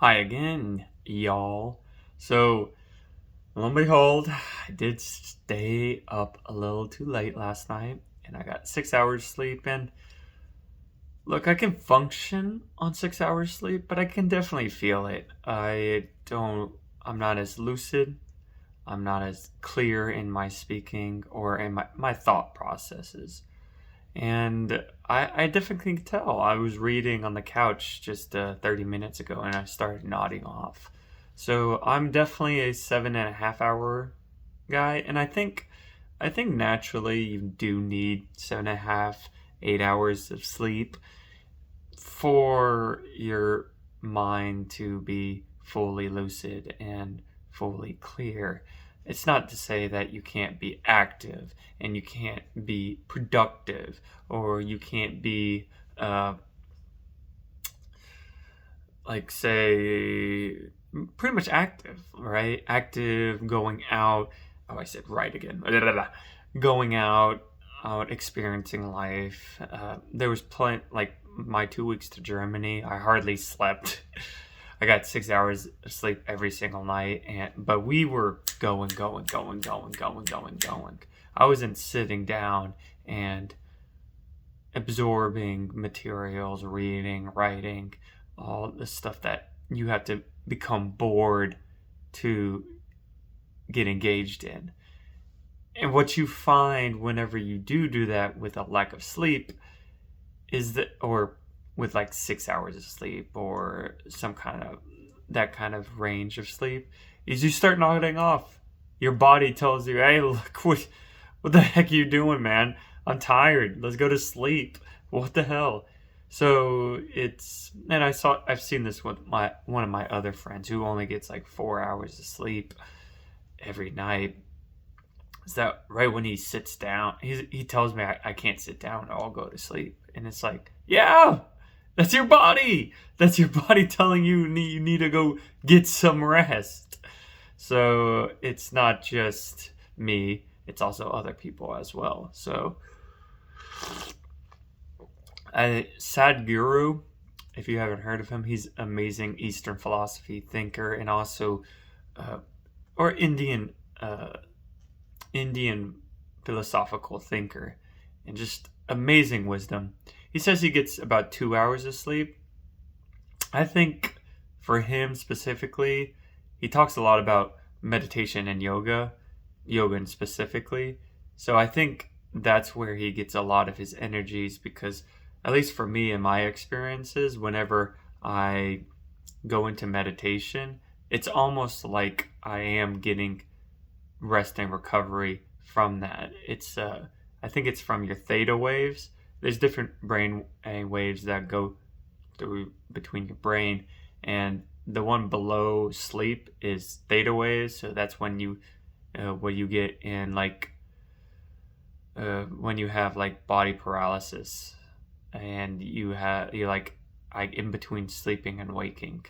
Hi again, y'all. So, lo and behold, I did stay up a little too late last night, and I got 6 hours sleep. And look, I can function on 6 hours sleep, but I can definitely feel it. I'm not as lucid, I'm not as clear in my speaking or in my thought processes. And I definitely can tell. I was reading on the couch just 30 minutes ago and I started nodding off. So I'm definitely a 7.5 hour guy. And I think naturally you do need 7.5, 8 hours of sleep for your mind to be fully lucid and fully clear. It's not to say that you can't be active and you can't be productive or you can't be, uh, say, pretty much active, right? Active, going out. Oh, I said right again. Going out, experiencing life. There was plenty, like my 2 weeks to Germany. I hardly slept. I got 6 hours of sleep every single night, but we were going, going, going, going, going, going, going. I wasn't sitting down and absorbing materials, reading, writing, all the stuff that you have to become bored to get engaged in. And what you find whenever you do that with a lack of sleep is that, or with like 6 hours of sleep or some kind of that kind of range of sleep, is you start nodding off. Your body tells you, "Hey, look, what the heck are you doing, man? I'm tired. Let's go to sleep. What the hell?" So and I've seen this with one of my other friends who only gets like 4 hours of sleep every night. Is that right when he sits down, he tells me I can't sit down, I'll go to sleep. And it's like, yeah, that's your body. That's your body telling you need to go get some rest. So it's not just me, it's also other people as well. So Sadhguru, if you haven't heard of him, he's amazing Eastern philosophy thinker and also uh, or Indian philosophical thinker and just amazing wisdom. He says he gets about 2 hours of sleep. I think for him specifically, he talks a lot about meditation and yoga and specifically. So I think that's where he gets a lot of his energies because, at least for me in my experiences, whenever I go into meditation, it's almost like I am getting rest and recovery from that. I think it's from your theta waves. There's different brain waves that go through between your brain, and the one below sleep is theta waves. So that's when what you get in when you have like body paralysis, and you're like in between sleeping and waking,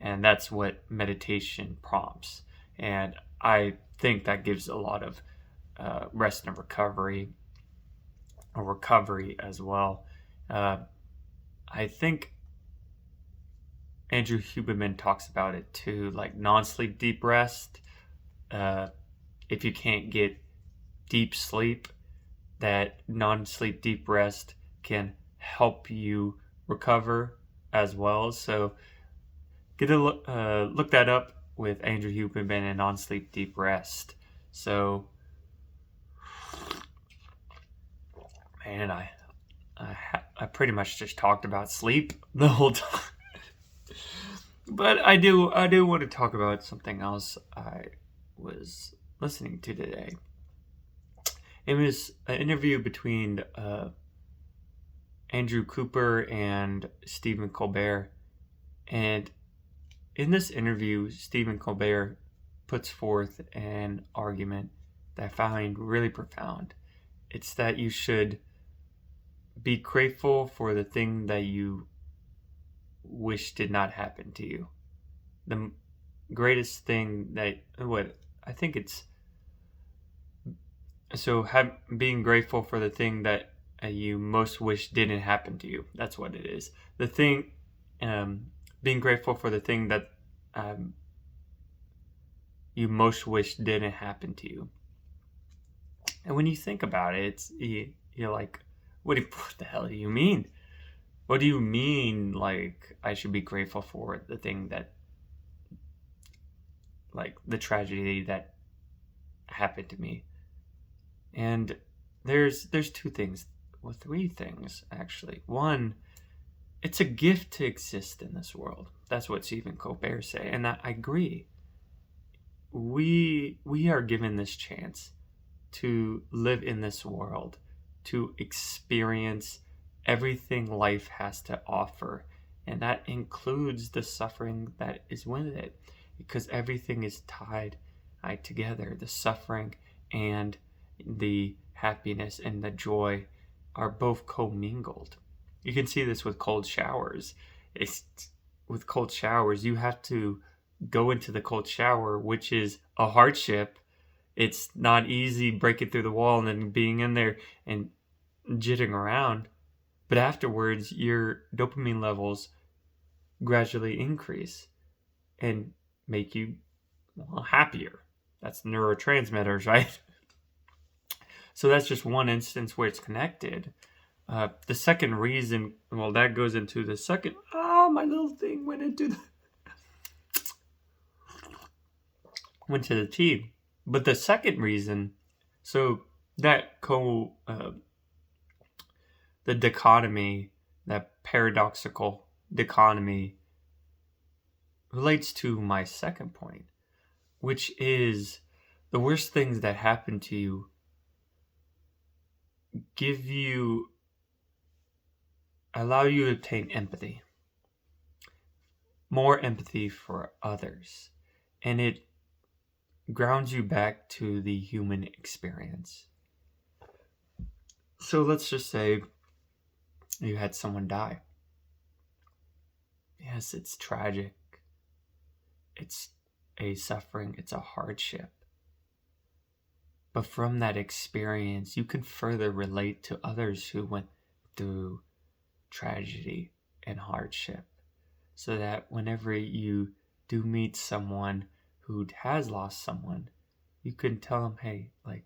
and that's what meditation prompts. And I think that gives a lot of rest and recovery, or recovery as well. Uh, I think Andrew Huberman talks about it too, like non-sleep deep rest. Uh, if you can't get deep sleep, that non-sleep deep rest can help you recover as well. So look that up with Andrew Huberman and non-sleep deep rest. So, man, I pretty much just talked about sleep the whole time. But I do want to talk about something else I was listening to today. It was an interview between Andrew Cooper and Stephen Colbert. And in this interview, Stephen Colbert puts forth an argument that I find really profound. It's that you should be grateful for the thing that you wish did not happen to you. The greatest thing that, what I think it's so being grateful for the thing that you most wish didn't happen to you. That's what it is. The thing, being grateful for the thing that you most wish didn't happen to you. And when you think about it, you're like, what the hell do you mean? What do you mean, like, I should be grateful for the thing that, like, the tragedy that happened to me? And there's two things, well, three things, actually. One, it's a gift to exist in this world. That's what Stephen Colbert say, and I agree. We are given this chance to live in this world, to experience everything life has to offer, and that includes the suffering that is with it, because everything is tied together. The suffering and the happiness and the joy are both commingled. You can see this with cold showers. With cold showers, you have to go into the cold shower, which is a hardship. It's not easy breaking through the wall and then being in there and jitting around. But afterwards, your dopamine levels gradually increase and make you happier. That's neurotransmitters, right? So that's just one instance where it's connected. The second reason, well, that goes into the second. My little thing went to the tea. But the second reason, so that the dichotomy, that paradoxical dichotomy, relates to my second point, which is the worst things that happen to you allow you to obtain empathy, more empathy for others, and it grounds you back to the human experience. So let's just say you had someone die. Yes, it's tragic. It's a suffering. It's a hardship. But from that experience, you can further relate to others who went through tragedy and hardship, so that whenever you do meet someone who has lost someone, you can tell them, hey, like,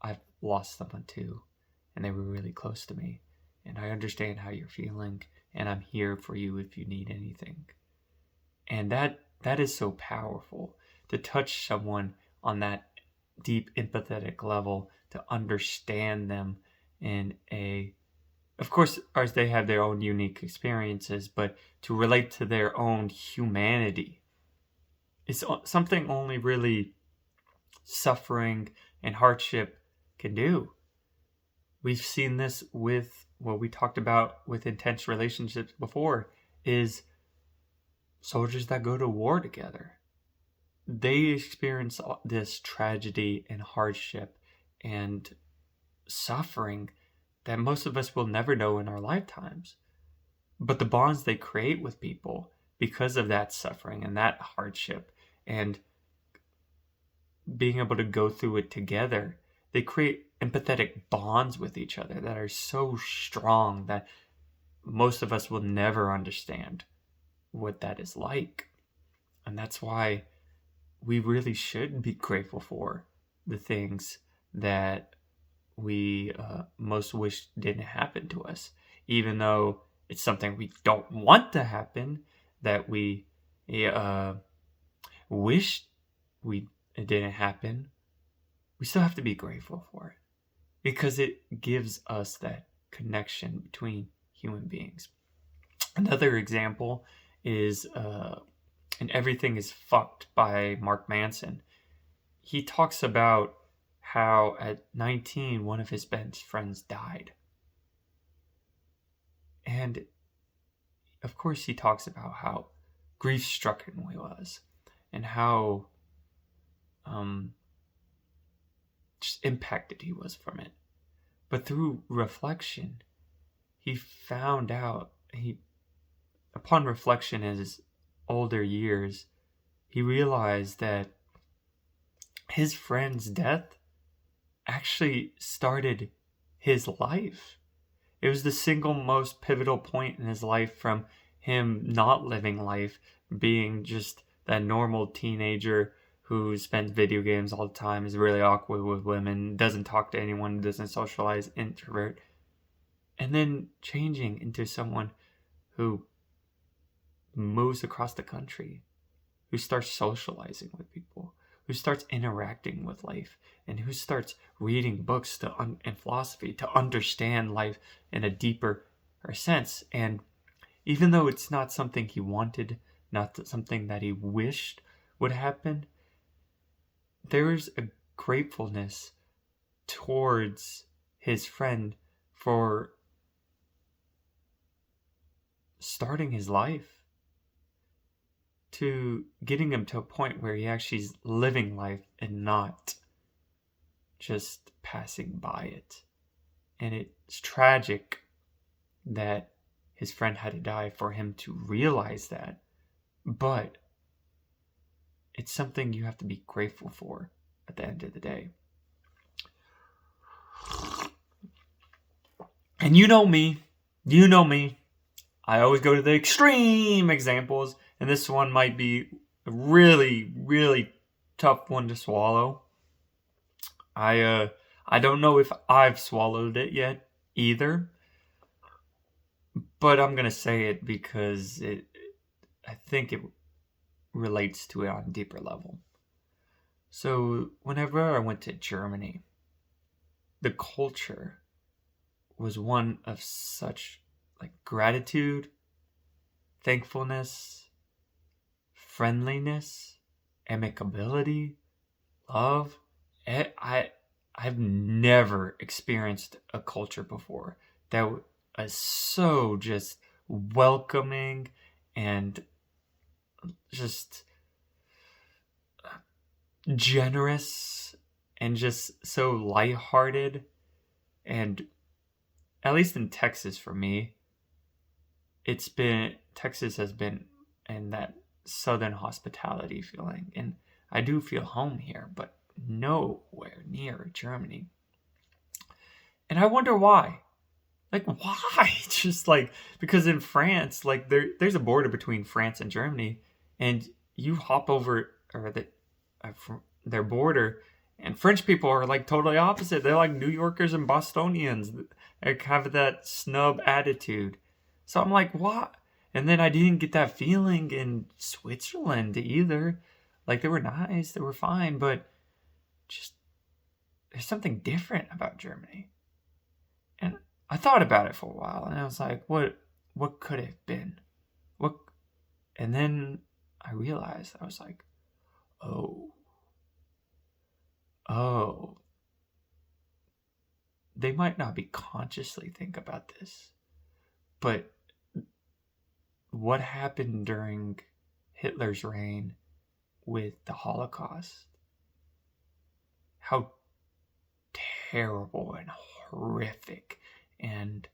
I've lost someone too, and they were really close to me, and I understand how you're feeling, and I'm here for you if you need anything. And that is so powerful, to touch someone on that deep empathetic level, to understand them in of course, as they have their own unique experiences, but to relate to their own humanity. It's something only really suffering and hardship can do. We've seen this with what we talked about with intense relationships before, is soldiers that go to war together. They experience this tragedy and hardship and suffering that most of us will never know in our lifetimes. But the bonds they create with people because of that suffering and that hardship and being able to go through it together, they create empathetic bonds with each other that are so strong that most of us will never understand what that is like. And that's why we really should be grateful for the things that we most wish didn't happen to us, even though it's something we don't want to happen, that we wish it didn't happen. We still have to be grateful for it, because it gives us that connection between human beings. Another example is And Everything is Fucked by Mark Manson. He talks about how at 19, one of his best friends died. And of course, he talks about how grief-stricken he was and how just impacted he was from it. But through reflection, he found out, upon reflection in his older years, he realized that his friend's death actually started his life. It was the single most pivotal point in his life, from him not living life, being just that normal teenager who spends video games all the time, is really awkward with women, doesn't talk to anyone, doesn't socialize, introvert, and then changing into someone who moves across the country, who starts socializing with people, who starts interacting with life, and who starts reading books and philosophy to understand life in a deeper sense. And even though it's not something he wanted, not something that he wished would happen, there's a gratefulness towards his friend for starting his life, to getting him to a point where he actually is living life and not just passing by it. And it's tragic that his friend had to die for him to realize that, but it's something you have to be grateful for at the end of the day. And you know me, I always go to the extreme examples, and this one might be a really, really tough one to swallow. I don't know if I've swallowed it yet either, but I'm gonna say it because I think it relates to it on a deeper level. So whenever I went to Germany, the culture was one of such gratitude, thankfulness, friendliness, amicability, love. I've never experienced a culture before that was so just welcoming and just generous and just so lighthearted. And at least in Texas for me, Texas has been in that southern hospitality feeling, and I do feel home here, but nowhere near Germany. And I wonder why. Why? Just because in France, there's a border between France and Germany, and you hop over their border, and French people are totally opposite. They're like New Yorkers and Bostonians. They have that snub attitude. So I'm like, what? And then I didn't get that feeling in Switzerland either. They were nice, they were fine, but just there's something different about Germany. And I thought about it for a while, and I was like, what could it have been? And then I realized, I was like, oh, they might not be consciously think about this, but what happened during Hitler's reign with the Holocaust, how terrible and horrific and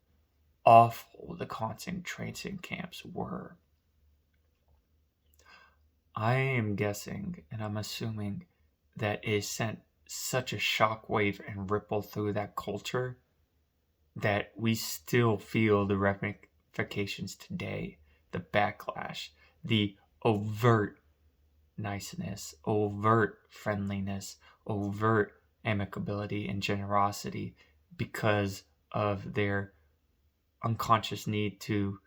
awful the concentration camps were. I am guessing, and I'm assuming, that it sent such a shockwave and ripple through that culture that we still feel the ramifications today, the backlash, the overt niceness, overt friendliness, overt amicability and generosity because of their unconscious need to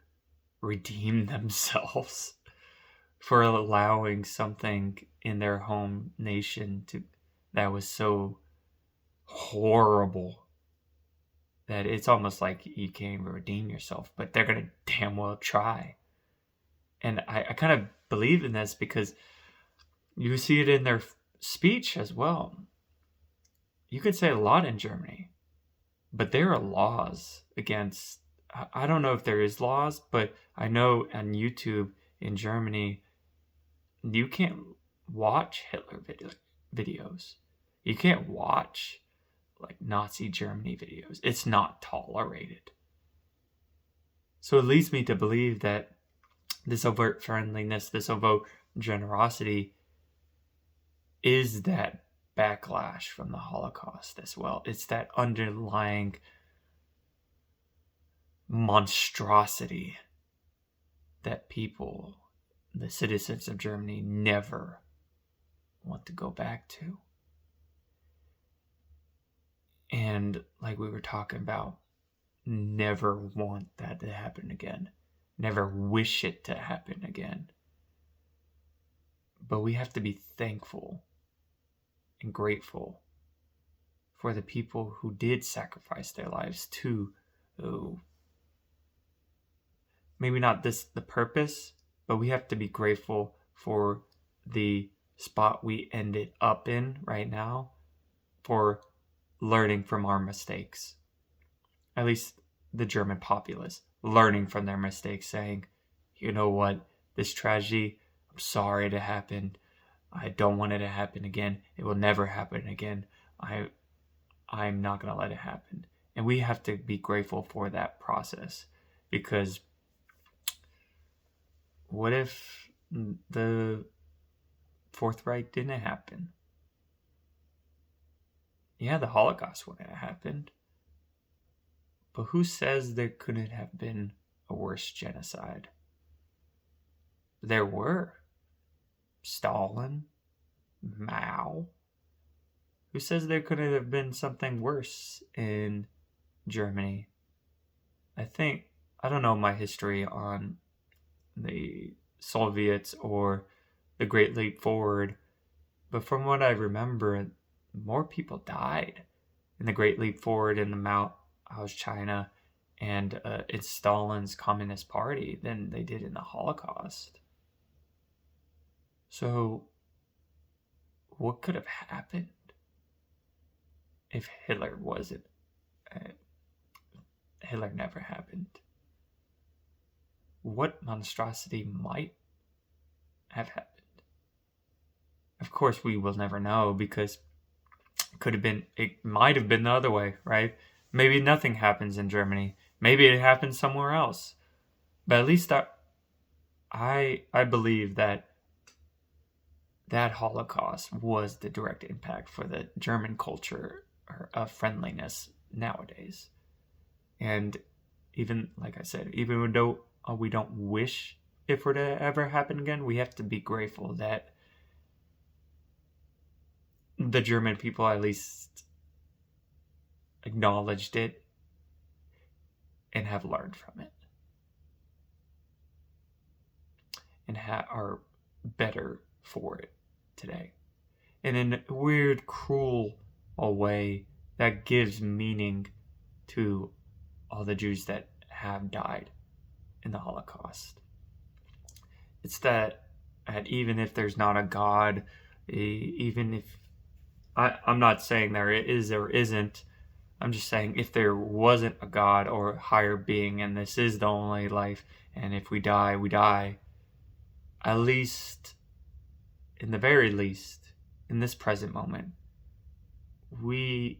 redeem themselves for allowing something in their home nation that was so horrible that it's almost like you can't even redeem yourself, but they're gonna damn well try. And I kind of believe in this because you see it in their speech as well. You could say a lot in Germany, but there are laws against, I don't know if there is laws, but I know on YouTube in Germany, you can't watch Hitler videos. You can't watch Nazi Germany videos. It's not tolerated. So it leads me to believe that this overt friendliness, this overt generosity is that backlash from the Holocaust as well. It's that underlying monstrosity that people, the citizens of Germany, never want to go back to. And like we were talking about, never want that to happen again. Never wish it to happen again. But we have to be thankful and grateful for the people who did sacrifice their lives to, maybe not the purpose, but we have to be grateful for the spot we ended up in right now, for learning from our mistakes. At least the German populace, learning from their mistakes, saying, you know what, this tragedy, I'm sorry it happened. I don't want it to happen again. It will never happen again. I'm not going to let it happen. And we have to be grateful for that process, because what if the Fourth Reich didn't happen? Yeah, the Holocaust wouldn't have happened. But who says there couldn't have been a worse genocide? There were. Stalin, Mao. Who says there couldn't have been something worse in Germany? I don't know my history on the Soviets or the Great Leap Forward, but from what I remember, more people died in the Great Leap Forward in the Mao China and in Stalin's Communist Party than they did in the Holocaust. So, what could have happened if Hitler wasn't? Hitler never happened. What monstrosity might have happened? Of course, we will never know, because it might have been the other way, right? Maybe nothing happens in Germany. Maybe it happens somewhere else. But at least I believe that Holocaust was the direct impact for the German culture of friendliness nowadays. And even, like I said, even though we don't wish it for to ever happen again, we have to be grateful that the German people at least acknowledged it and have learned from it, and are better for it today. And in a weird, cruel way, that gives meaning to all the Jews that have died in the Holocaust. It's that even if there's not a God, even if I'm not saying there is or isn't, I'm just saying if there wasn't a God or a higher being, and this is the only life, and if we die, we die, at least, in the very least, in this present moment, the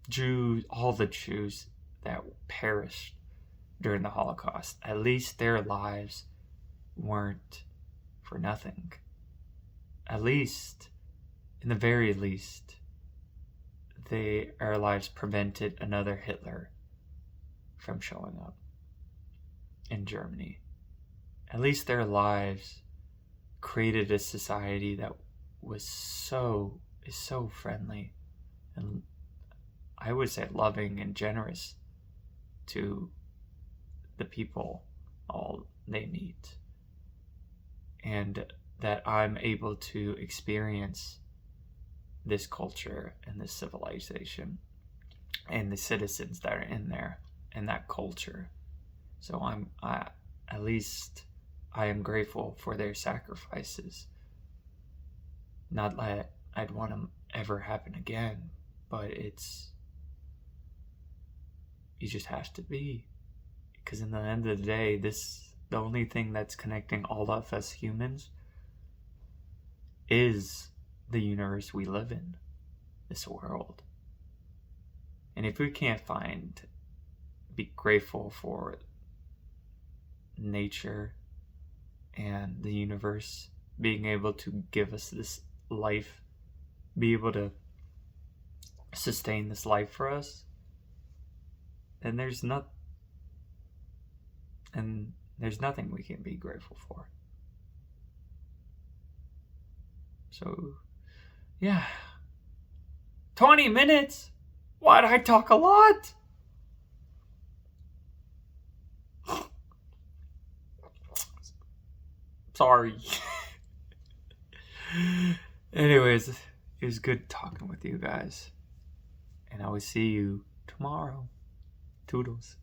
Jews, all the Jews that perished during the Holocaust, at least their lives weren't for nothing. At least, in the very least, their lives prevented another Hitler from showing up in Germany. At least their lives created a society that is so friendly, and I would say loving and generous to the people all they meet. And that I'm able to experience this culture and this civilization and the citizens that are in there and that culture. So at least I am grateful for their sacrifices. Not that I'd want them ever happen again, but you just have to be, because in the end of the day, the only thing that's connecting all of us humans is the universe we live in, this world. And if we can't be grateful for nature and the universe being able to give us this life, be able to sustain this life for us, then There's nothing we can be grateful for. So, yeah. 20 minutes? Why'd I talk a lot? Sorry. Anyways, it was good talking with you guys. And I will see you tomorrow. Toodles.